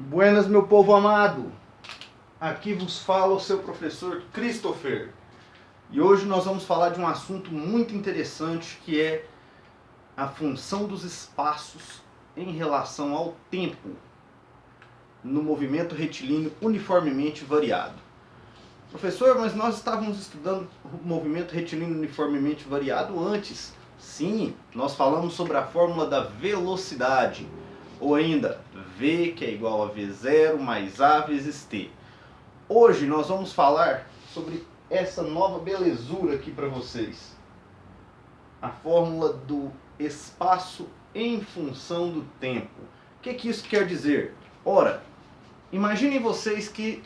Buenas, meu povo amado. Aqui vos fala o seu professor Christopher. E hoje nós vamos falar de um assunto muito interessante, que é a função dos espaços em relação ao tempo no movimento retilíneo uniformemente variado. Professor, mas nós estávamos estudando o movimento retilíneo uniformemente variado antes. Sim, nós falamos sobre a fórmula da velocidade, ou ainda V, que é igual a V0 mais A vezes T. Hoje nós vamos falar sobre essa nova belezura aqui para vocês. A fórmula do espaço em função do tempo. O que isso quer dizer? Ora, imaginem vocês que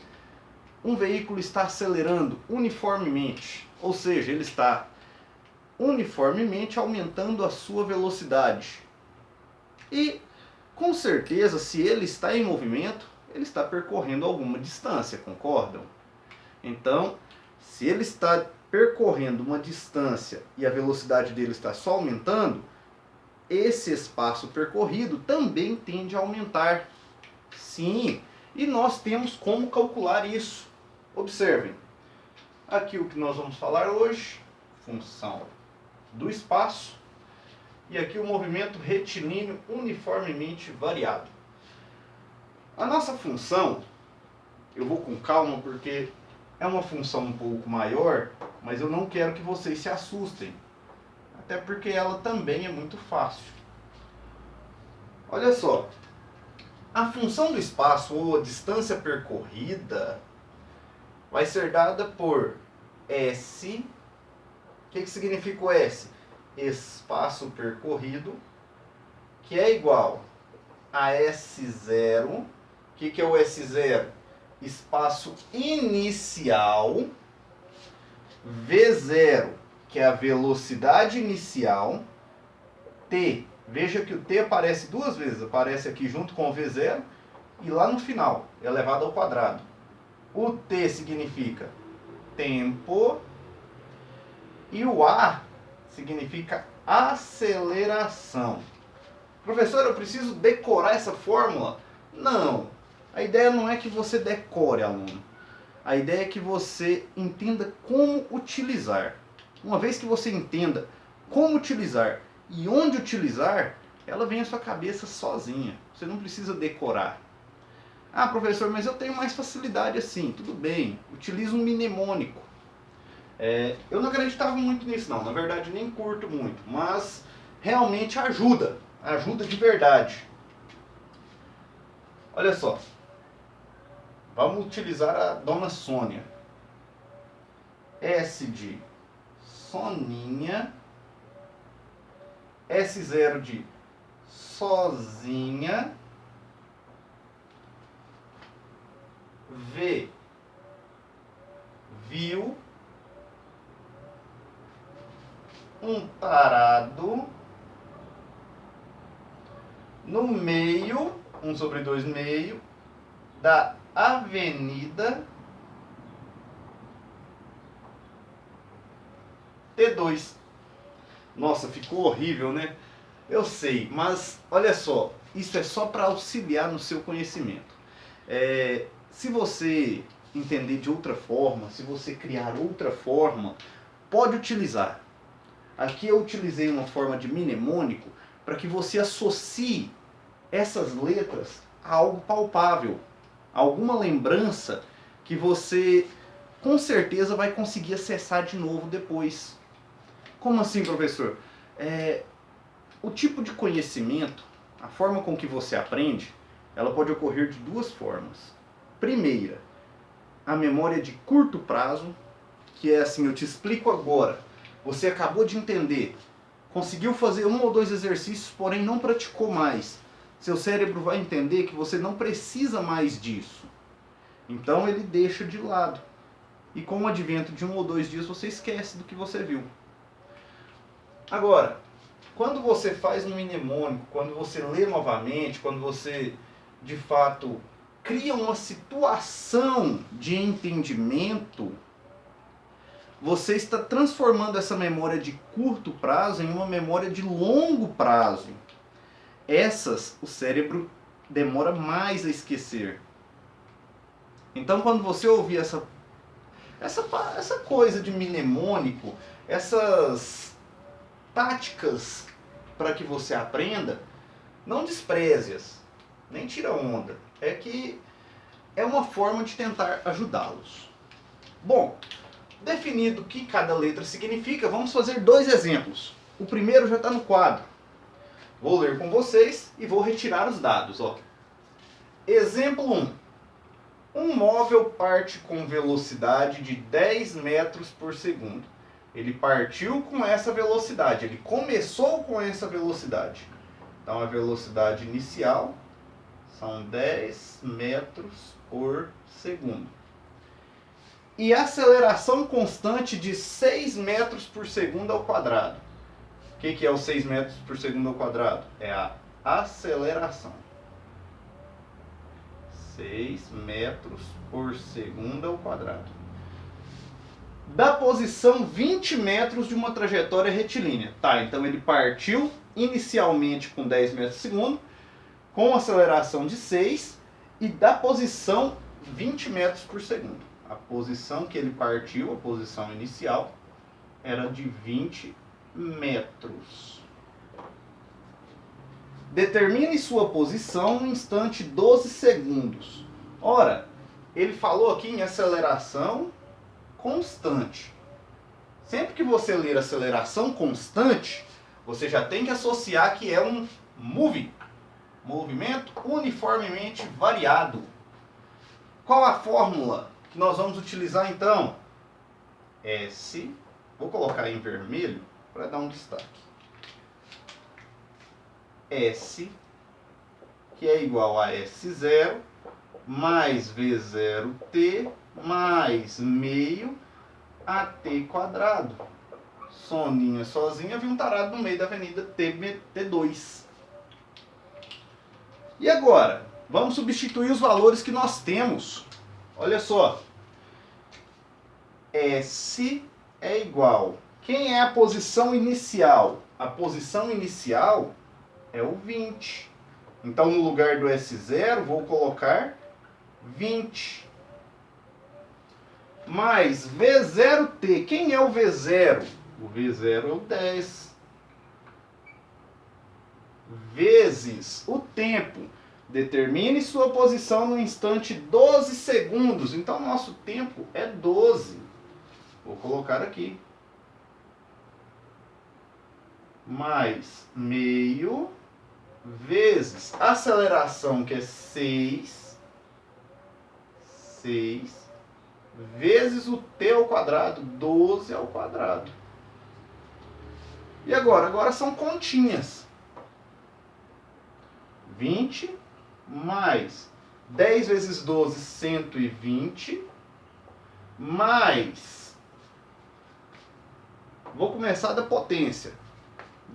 um veículo está acelerando uniformemente, ou seja, ele está uniformemente aumentando a sua velocidade. E, com certeza, se ele está em movimento, ele está percorrendo alguma distância, concordam? Então, se ele está percorrendo uma distância e a velocidade dele está só aumentando, esse espaço percorrido também tende a aumentar. Sim, e nós temos como calcular isso. Observem, aqui o que nós vamos falar hoje, função do espaço, e aqui o movimento retilíneo uniformemente variado. A nossa função, eu vou com calma porque é uma função um pouco maior, mas eu não quero que vocês se assustem, até porque ela também é muito fácil. Olha só, a função do espaço ou a distância percorrida vai ser dada por S. O que significa o S? Espaço percorrido, que é igual a S0. O que é o S0? Espaço inicial, V0, que é a velocidade inicial, T. Veja que o T aparece duas vezes, aparece aqui junto com o V0 e lá no final, elevado ao quadrado. O T significa tempo e o A significa aceleração. Professor, eu preciso decorar essa fórmula? Não. A ideia não é que você decore, aluno. A ideia é que você entenda como utilizar. Uma vez que você entenda como utilizar e onde utilizar, ela vem à sua cabeça sozinha. Você não precisa decorar. Ah, professor, mas eu tenho mais facilidade assim. Tudo bem, utilize um mnemônico. Eu não acreditava muito nisso não, na verdade nem curto muito, mas realmente ajuda de verdade. Olha só, vamos utilizar a dona Sônia. S de Soninha, S0 de sozinha, V, viu, um tarado, no meio, 1/2 meio, da avenida T2. Nossa, ficou horrível, né? Eu sei, mas olha só, isso é só para auxiliar no seu conhecimento. Se você entender de outra forma, se você criar outra forma, pode utilizar. Aqui eu utilizei uma forma de mnemônico para que você associe essas letras a algo palpável, alguma lembrança que você com certeza vai conseguir acessar de novo depois. Como assim, professor? O tipo de conhecimento, a forma com que você aprende, ela pode ocorrer de duas formas. Primeira, a memória de curto prazo, que é assim, eu te explico agora. Você acabou de entender, conseguiu fazer 1 ou 2 exercícios, porém não praticou mais. Seu cérebro vai entender que você não precisa mais disso. Então ele deixa de lado. E com o advento de 1 ou 2 dias você esquece do que você viu. Agora, quando você faz um mnemônico, quando você lê novamente, quando você de fato cria uma situação de entendimento, você está transformando essa memória de curto prazo em uma memória de longo prazo. Essas o cérebro demora mais a esquecer. Então, quando você ouvir essa coisa de mnemônico, essas táticas para que você aprenda, não despreze-as, nem tira onda. É que é uma forma de tentar ajudá-los. Bom, definido o que cada letra significa, vamos fazer 2 exemplos. O primeiro já está no quadro. Vou ler com vocês e vou retirar os dados. Ó. Exemplo 1. Um móvel parte com velocidade de 10 metros por segundo. Ele partiu com essa velocidade, ele começou com essa velocidade. Então a velocidade inicial são 10 metros por segundo. E a aceleração constante de 6 metros por segundo ao quadrado. O que é o 6 metros por segundo ao quadrado? É a aceleração. 6 metros por segundo ao quadrado. Da posição 20 metros de uma trajetória retilínea. Tá, então ele partiu inicialmente com 10 metros por segundo, com aceleração de 6, e da posição 20 metros por segundo. A posição que ele partiu, a posição inicial, era de 20 metros. Determine sua posição no instante 12 segundos. Ora, ele falou aqui em aceleração constante. Sempre que você ler aceleração constante, você já tem que associar que é um movimento uniformemente variado. Qual a fórmula que nós vamos utilizar então? S, vou colocar em vermelho para dar um destaque. S, que é igual a S0 mais V0t mais meio AT quadrado. Soninha sozinha, vi um tarado no meio da avenida T2. E agora? Vamos substituir os valores que nós temos. Olha só. S é igual. Quem é a posição inicial? A posição inicial é o 20. Então, no lugar do S0, vou colocar 20. Mais V0t. Quem é o V0? O V0 é o 10. Vezes o tempo. Determine sua posição no instante 12 segundos. Então, nosso tempo é 12. Vou colocar aqui. Mais meio vezes aceleração, que é 6. 6 vezes o t ao quadrado, 12 ao quadrado. E agora? Agora são continhas. 20 mais 10 vezes 12, 120, mais, vou começar da potência,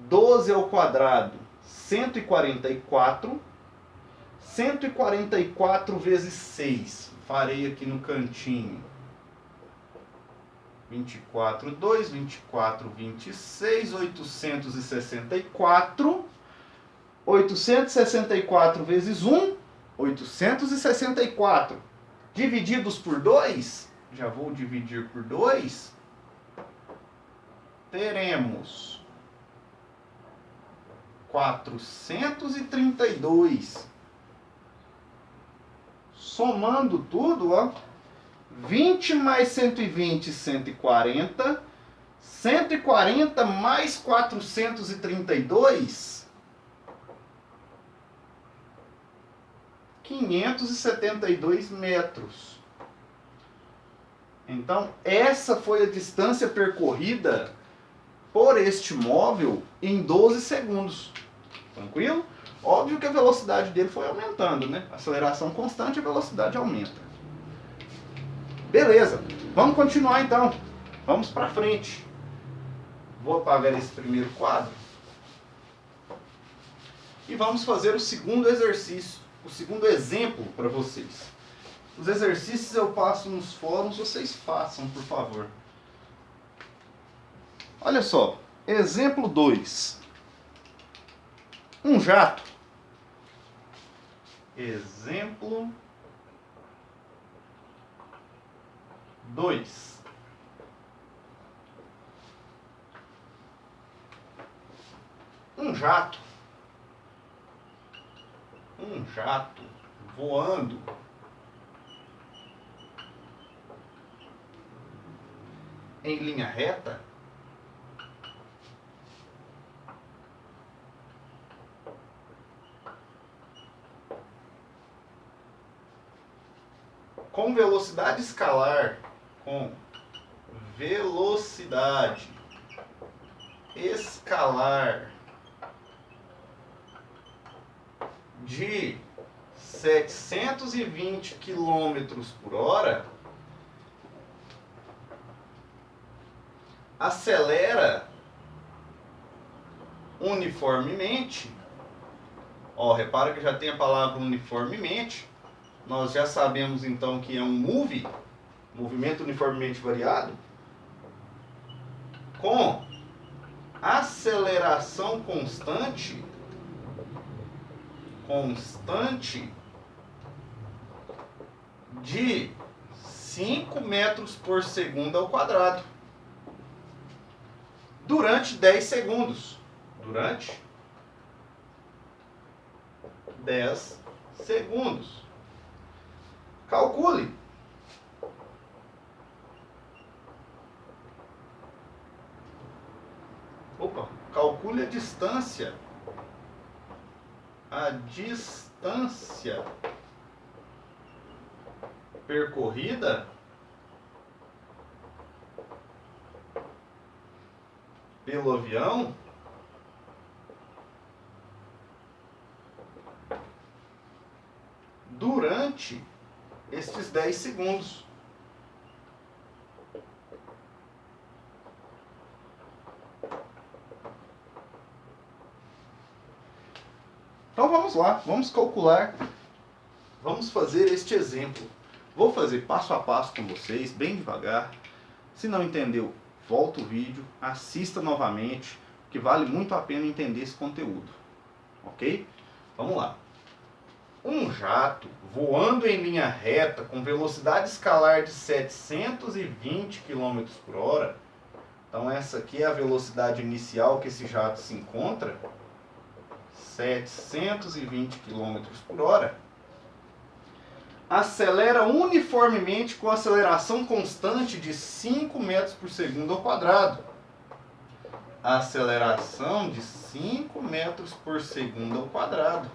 12 ao quadrado, 144, 144 vezes 6, farei aqui no cantinho, 24, 2, 24, 26, 864, 864 vezes 1, 864. Divididos por 2, já vou dividir por 2, teremos 432. Somando tudo, ó, 20 mais 120, 140. 140 mais 432, 572 metros. Então, essa foi a distância percorrida por este móvel em 12 segundos. Tranquilo? Óbvio que a velocidade dele foi aumentando, né? Aceleração constante, a velocidade aumenta. Beleza, vamos continuar então. Vamos para frente. Vou apagar esse primeiro quadro. E vamos fazer o segundo exercício, o segundo exemplo para vocês. Os exercícios eu passo nos fóruns, vocês façam, por favor. Olha só, exemplo 2. Um jato Exemplo 2. Um jato voando em linha reta com velocidade escalar, de 720 km por hora, acelera uniformemente. Ó, repara que já tem a palavra uniformemente. Nós já sabemos então que é um movimento uniformemente variado, com aceleração constante de 5 metros por segundo ao quadrado durante 10 segundos. Durante 10 segundos. Calcule. Calcule a distância. Percorrida pelo avião durante estes 10 segundos. Então vamos lá, vamos calcular, vamos fazer este exemplo. Vou fazer passo a passo com vocês, bem devagar. Se não entendeu, volta o vídeo, assista novamente, que vale muito a pena entender esse conteúdo. Ok? Vamos lá. Um jato voando em linha reta com velocidade escalar de 720 km por hora. Então essa aqui é a velocidade inicial que esse jato se encontra. 720 km por hora. Acelera uniformemente com aceleração constante de 5 metros por segundo ao quadrado. Aceleração de 5 metros por segundo ao quadrado.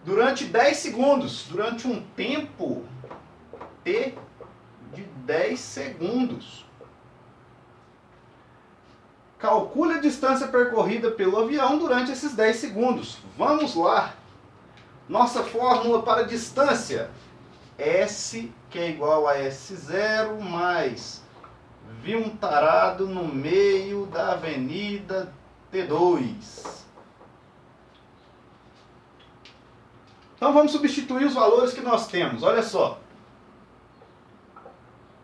Durante 10 segundos, durante um tempo T de 10 segundos. Calcule a distância percorrida pelo avião durante esses 10 segundos. Vamos lá. Nossa fórmula para distância. S, que é igual a S0, mais vi um tarado no meio da avenida T2. Então vamos substituir os valores que nós temos. Olha só.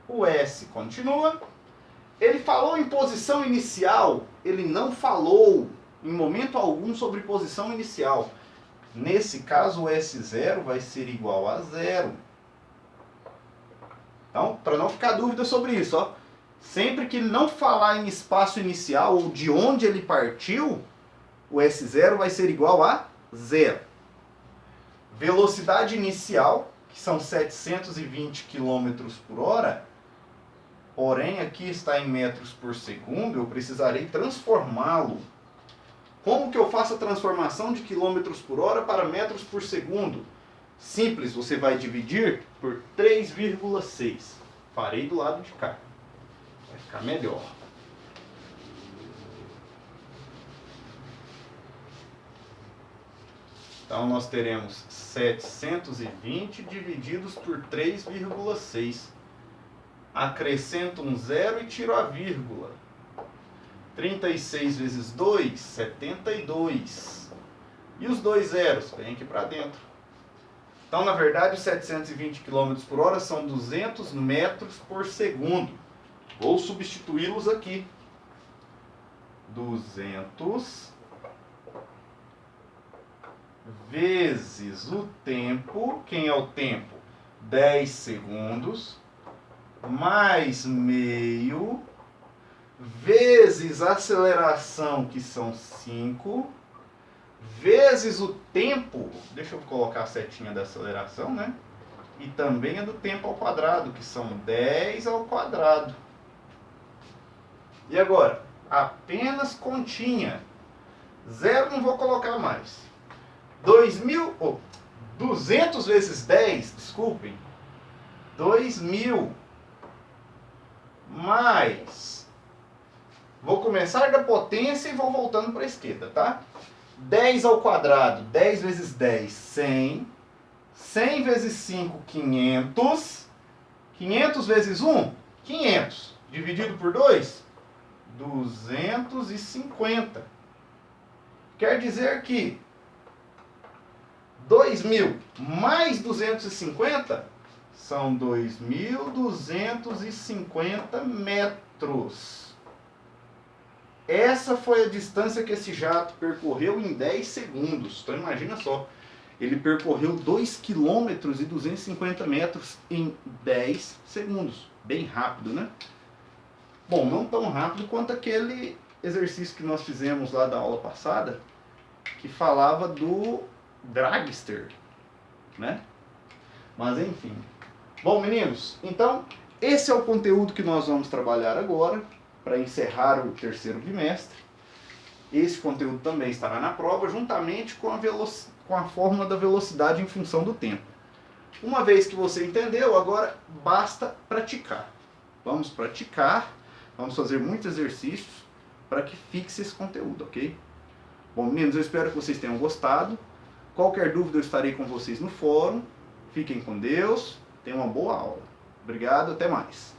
O S continua. Ele falou em posição inicial, ele não falou em momento algum sobre posição inicial. Nesse caso, o S0 vai ser igual a 0. Então, para não ficar dúvida sobre isso, ó, sempre que ele não falar em espaço inicial ou de onde ele partiu, o S0 vai ser igual a 0. Velocidade inicial, que são 720 km por hora, porém aqui está em metros por segundo, eu precisarei transformá-lo. Como que eu faço a transformação de quilômetros por hora para metros por segundo? Simples, você vai dividir por 3,6. Farei do lado de cá. Vai ficar melhor. Então nós teremos 720 divididos por 3,6. Acrescento um zero e tiro a vírgula. 36 vezes 2, 72. E os dois zeros? Vem aqui para dentro. Então, na verdade, os 720 km por hora são 200 metros por segundo. Vou substituí-los aqui. 200 vezes o tempo, quem é o tempo? 10 segundos, mais meio, vezes a aceleração, que são 5, vezes o tempo, deixa eu colocar a setinha da aceleração, né? E também a do tempo ao quadrado, que são 10 ao quadrado. E agora? Apenas continha. Zero não vou colocar mais. 200 vezes 10, desculpem. 2000 mais. Vou começar da potência e vou voltando para a esquerda, tá? 10 ao quadrado, 10 vezes 10, 100. 100 vezes 5, 500. 500 vezes 1, 500. Dividido por 2, 250. Quer dizer que 2.000 mais 250 são 2.250 metros. Essa foi a distância que esse jato percorreu em 10 segundos. Então imagina só, ele percorreu 2 km e 250 metros em 10 segundos. Bem rápido, né? Bom, não tão rápido quanto aquele exercício que nós fizemos lá da aula passada, que falava do dragster, né? Mas enfim. Bom, meninos, então esse é o conteúdo que nós vamos trabalhar agora para encerrar o terceiro bimestre. Esse conteúdo também estará na prova, juntamente com a fórmula da velocidade em função do tempo. Uma vez que você entendeu, agora basta praticar. Vamos praticar, vamos fazer muitos exercícios para que fixe esse conteúdo, ok? Bom, meninos, eu espero que vocês tenham gostado. Qualquer dúvida eu estarei com vocês no fórum. Fiquem com Deus, tenham uma boa aula. Obrigado, até mais.